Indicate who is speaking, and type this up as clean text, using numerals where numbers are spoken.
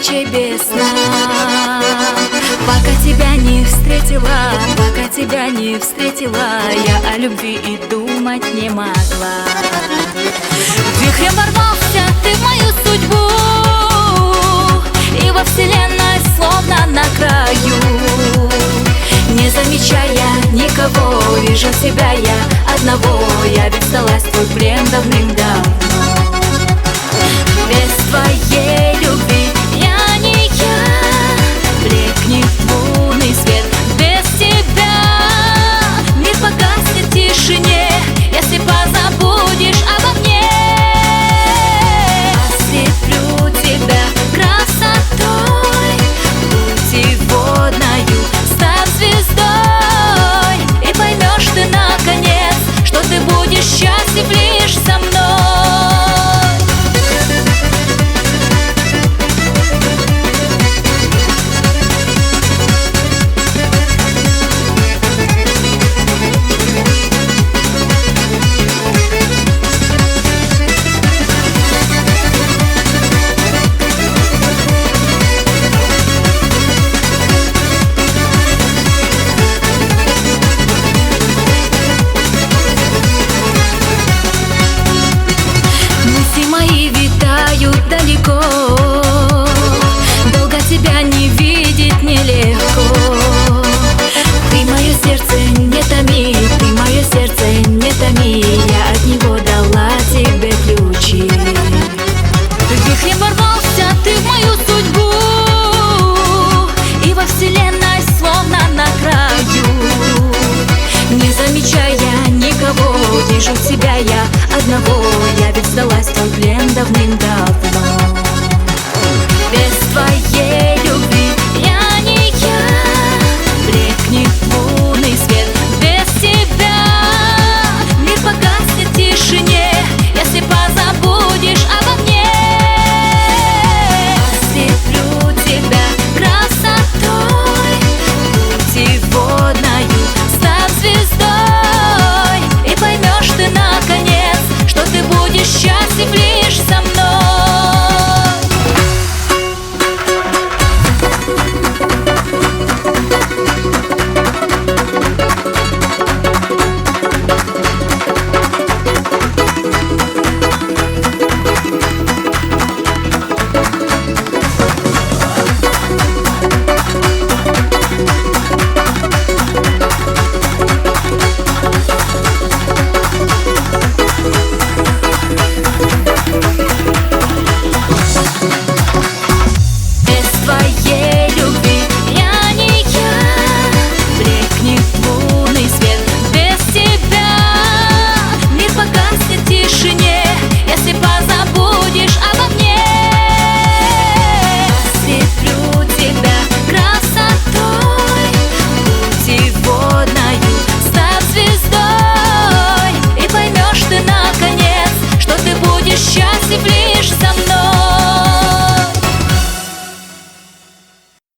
Speaker 1: ночей без сна. Пока тебя не встретила, пока тебя не встретила, я о любви и думать не могла. Вихрем ворвался ты в мою судьбу, и во вселенной словно на краю. Не замечая никого, вижу себя я одного. Я ведь сдалась в твой плен давным-давно. Без твоей любви я не я, блекнет лунный свет. Без тебя мир погаснет в тишине, если позабудешь обо мне. Ослеплю тебя красотой путеводною, став звездой, и поймешь ты наконец, что ты будешь счастлив лишь со мной. Мои витают далеко, долго тебя не видеть нелегко. Ты мое сердце не томи, ты мое сердце не томи, я от него дала тебе ключи. Вихрем ворвался ты в мою судьбу, и во вселенной словно на краю. Не замечая никого, вижу себя я одного. Я ведь сдалась в твой плен давным-давно.